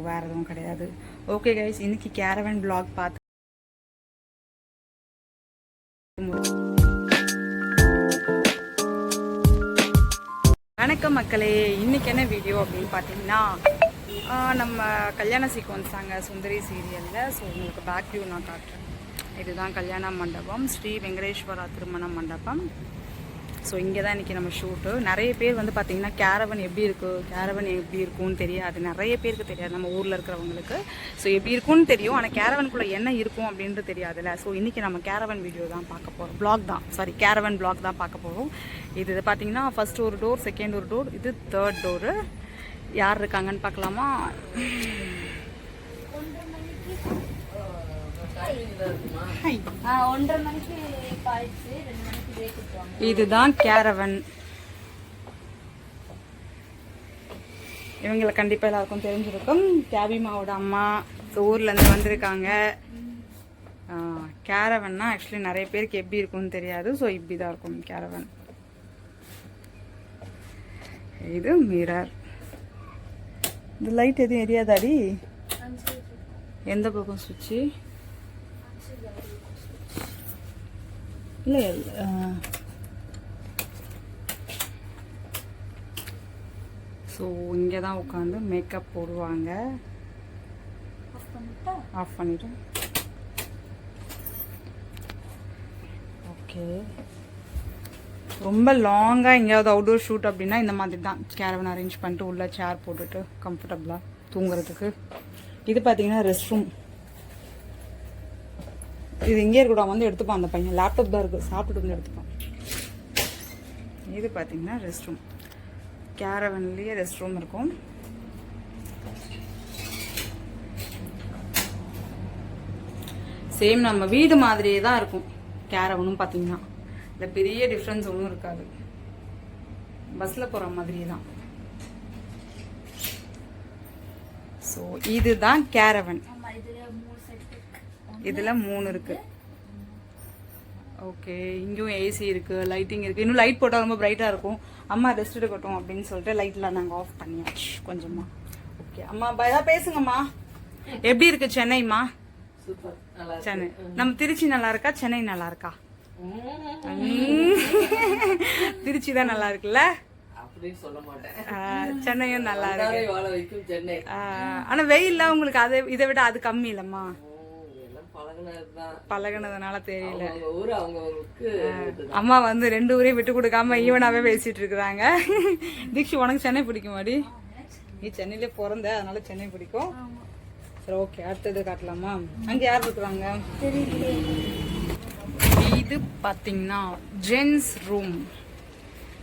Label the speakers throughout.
Speaker 1: வேறு எதுவும் கிடையாது. ஓகே கைஸ், இன்றைக்கி கேரவன் vlog பார்த்து வணக்கம் மக்களே. இன்றைக்கி என்ன வீடியோ அப்படின்னு பார்த்தீங்கன்னா, நம்ம கல்யாண சீக்வன்ஸ் தாங்க சுந்தரி சீரியலில். ஸோ உங்களுக்கு பேக் வியூ நான் காட்டுறேன். இதுதான் கல்யாண மண்டபம், ஸ்ரீ வெங்கடேஸ்வரா திருமண மண்டபம். ஸோ இங்கே தான் இன்றைக்கி நம்ம ஷூட்டு. நிறைய பேர் வந்து பார்த்திங்கன்னா கேரவன் எப்படி இருக்கும்னு தெரியாது. நிறைய பேருக்கு தெரியாது நம்ம ஊரில் இருக்கிறவங்களுக்கு. ஸோ எப்படி இருக்கும்னு தெரியும், ஆனால் கேரவனுக்குள்ளே என்ன இருக்கும் அப்படின்றது தெரியாதுல்ல. ஸோ இன்றைக்கி நம்ம கேரவன் வீடியோ தான் பார்க்க போகிறோம். கேரவன் பிளாக் தான் பார்க்க போகிறோம். இது பார்த்திங்கன்னா ஃபஸ்ட் ஒரு டோர், செகண்ட் ஒரு டோர், இது தேர்ட் டோரு. யார் இருக்காங்கன்னு பார்க்கலாமா? இதுதான் கேரவன். இவங்களை கண்டிப்பாக எல்லாருக்கும் தெரிஞ்சிருக்கும். கேபிமாவோட அம்மா ஊர்லேருந்து வந்திருக்காங்க. கேரவன்னா ஆக்சுவலி நிறைய பேருக்கு எப்படி இருக்கும்னு தெரியாது. ஸோ இப்படி தான் இருக்கும் கேரவன். இது மிரர். இந்த லைட் எதுவும் எரியாதாடி? எந்த பக்கம் சுவிட்சு? இல்லை, ஸோ இங்கே தான் உட்காந்து மேக்கப் போடுவாங்க. ஆஃப் பண்ணிவிட்டு ஓகே. ரொம்ப லாங்காக எங்கேயாவது அவுட்டோர் ஷூட் அப்படின்னா இந்த மாதிரி தான் கேரவன் அரேஞ்ச் பண்ணிட்டு உள்ளே சேர் போட்டுட்டு கம்ஃபர்டபுளாக தூங்குறதுக்கு. இது பார்த்தீங்கன்னா ரெஸ்ட் ரூம். இது இங்கே இருக்கக்கூடாது, வந்து எடுத்துப்பான் அந்த பையன். லேப்டாப் தான் இருக்குது, சாப்பிட்டுட்டு வந்து எடுத்துப்பான். இது பார்த்தீங்கன்னா ரெஸ்ட் ரூம். கேரவன்லேயே ரெஸ்ட் ரூம் இருக்கும். சேம் நம்ம வீடு மாதிரியே தான் இருக்கும் கேரவனும். பார்த்தீங்கன்னா இல்லை பெரிய டிஃப்ரென்ஸ் ஒன்றும் இருக்காது. பஸ்ஸில் போகிற மாதிரியே தான். ஸோ இதுதான் கேரவன். இதில் 3 இருக்கு. ஓகே, இங்கேயும் ஏசி இருக்கு, லைட்டிங் இருக்கு. இன்னும் லைட் போட்டால் ரொம்ப பிரைட்டாக இருக்கும். அம்மா ரெஸ்ட் எடுக்கட்டும் அப்படின்னு சொல்லிட்டு லைட்லாம் நாங்கள் ஆஃப் பண்ணியாச்சு கொஞ்சமா. ஓகே அம்மா ஏதாவது பேசுங்கம்மா. எப்படி இருக்கு சென்னைம்மா? சென்னை நம்ம திருச்சி நல்லா இருக்கா, சென்னை நல்லா இருக்கா? திருச்சி தான் நல்லா இருக்குல்ல? சென்னையும் நல்லா இருக்கு. ஆனா வெயில்ல உங்களுக்கு அது இதை விட அது கம்மி இல்லம்மா? பழகினதுனால தெரியல. அம்மா வந்து 2 ஊரையும் விட்டு கொடுக்காம ஈவனாவே பேசிட்டு இருக்கிறாங்க. தீக்ஷி, உனக்கு சென்னை பிடிக்குமாடி? நீ சென்னையிலே பிறந்த, அதனால சென்னை பிடிக்கும். சரி ஓகே, அடுத்தது காட்டலாமா? அங்க யார் இருக்கிறாங்க? இது பாத்தீங்கன்னா ஜென்ஸ் ரூம்.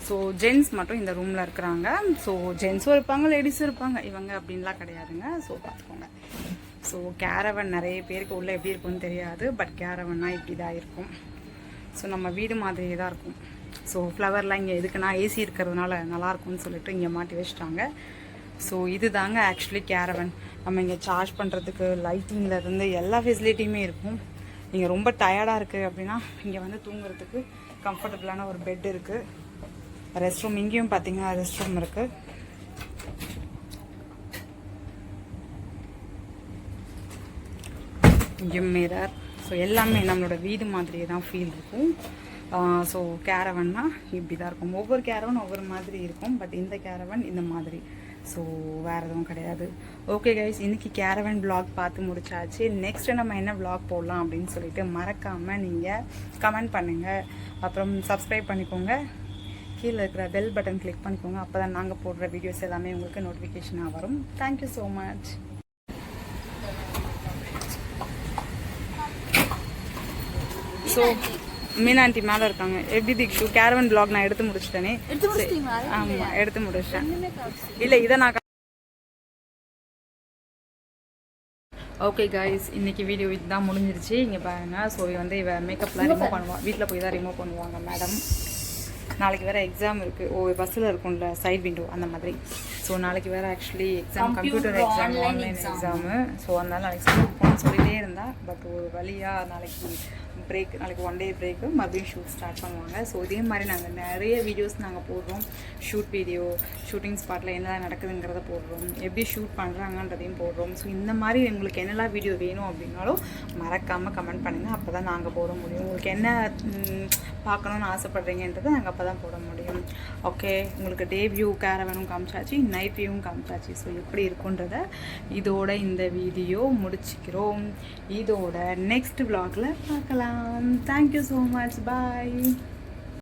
Speaker 1: ஸோ ஜென்ஸ் மட்டும் இந்த ரூமில் இருக்கிறாங்க. ஸோ ஜென்ஸும் இருப்பாங்க, லேடிஸும் இருப்பாங்க. இவங்க அப்படின்லாம் கிடையாதுங்க. ஸோ பார்த்துக்கோங்க. ஸோ கேரவன் நிறைய பேருக்கு உள்ளே எப்படி இருக்கும்னு தெரியாது. பட் கேரவன்னா இப்படி தான் இருக்கும். ஸோ நம்ம வீடு மாதிரியே தான் இருக்கும். ஸோ ஃப்ளவர்லாம் இங்கே எதுக்குன்னா ஏசி இருக்கிறதுனால நல்லாயிருக்கும்னு சொல்லிட்டு இங்கே மாட்டி வச்சுட்டாங்க. ஸோ இது தாங்க ஆக்சுவலி கேரவன். நம்ம இங்கே சார்ஜ் பண்ணுறதுக்கு லைட்டிங்லேருந்து எல்லா ஃபெசிலிட்டியுமே இருக்கும். நீங்கள் ரொம்ப டயர்டாக இருக்குது அப்படின்னா இங்கே வந்து தூங்குறதுக்கு கம்ஃபர்டபுளான ஒரு பெட் இருக்குது. ரெஸ்ட் ரூம் இங்கேயும் பார்த்தீங்கன்னா ரெஸ்ட் ரூம் இருக்குது. இங்கேயும் மிரர். ஸோ எல்லாமே நம்மளோட வீடு மாதிரியே தான் ஃபீல் இருக்கும். ஸோ கேரவன்னா இப்படி தான் இருக்கும். ஒவ்வொரு கேரவன் ஒவ்வொரு மாதிரி இருக்கும். பட் இந்த கேரவன் இந்த மாதிரி. ஸோ வேறு எதுவும் கிடையாது. ஓகே கைஸ், இன்றைக்கி கேரவன் vlog பார்த்து முடிச்சாச்சு. நெக்ஸ்ட்டு நம்ம என்ன vlog போடலாம் அப்படின்னு சொல்லிட்டு மறக்காமல் நீங்கள் கமெண்ட் பண்ணுங்கள். அப்புறம் சப்ஸ்கிரைப் பண்ணிக்கோங்க. கீழே இருக்கிற பெல் பட்டன் கிளிக் பண்ணிக்கோங்க. அப்போ தான் நாங்கள் போடுற வீடியோஸ் எல்லாமே உங்களுக்கு நோட்டிஃபிகேஷனாக வரும். Thank you so much. So Meena aunty மேலே இருக்காங்க. எப்படி தீக்ஷு கேரவன் vlog நான் எடுத்து முடிச்சிட்டேனே? ஆமாம், எடுத்து முடிச்சிட்டேன். இல்லை இதை நான் ஓகே கைஸ், இன்றைக்கி வீடியோ இதுதான் முடிஞ்சிருச்சு. இங்கே பாருங்கள். ஸோ வந்து இவ மேக்கப்லாம் ரிமூவ் பண்ணுவாள். வீட்டில் போய் தான் ரிமூவ் பண்ணுவாங்க மேடம். நாளைக்கு வேறு எக்ஸாம் இருக்குது. பஸ்ஸில் இருக்கும்ல சைட் விண்டோ அந்த மாதிரி. ஸோ நாளைக்கு வேறு actually exam, computer exam, online exam. So அதனால நாளைக்கு ஸ்கூலுக்கு போகணும்னு சொல்லிகிட்டே இருந்தா. பட் ஒரு வழியாக நாளைக்கு பிரேக், நாளைக்கு 1 டே பிரேக்கு, மறுபடியும் ஷூட் ஸ்டார்ட் பண்ணுவாங்க. ஸோ இதே மாதிரி நாங்கள் நிறைய வீடியோஸ் நாங்கள் போடுறோம். ஷூட் வீடியோ, ஷூட்டிங் ஸ்பாட்டில் என்னெல்லாம் நடக்குதுங்கிறத போடுறோம், எப்படி ஷூட் பண்ணுறாங்கன்றதையும் போடுறோம். ஸோ இந்த மாதிரி உங்களுக்கு என்னெல்லாம் வீடியோ வேணும் அப்படின்னாலும் மறக்காமல் கமெண்ட் பண்ணுங்கள். அப்போ தான் நாங்கள் போட முடியும். உங்களுக்கு என்ன பார்க்கணுன்னு ஆசைப்பட்றீங்கன்றதை நாங்கள் அப்போ தான் போட முடியும். ஓகே, உங்களுக்கு டே வியூ கேரவனும் காமிச்சாச்சு, நைட் வியூவும் காமிச்சாச்சு. ஸோ எப்படி இருக்குன்றத இதோட இந்த வீடியோ முடிச்சுக்கிறோம். இதோட நெக்ஸ்ட் vlogல பார்க்கலாம். Thank you so much. பாய்.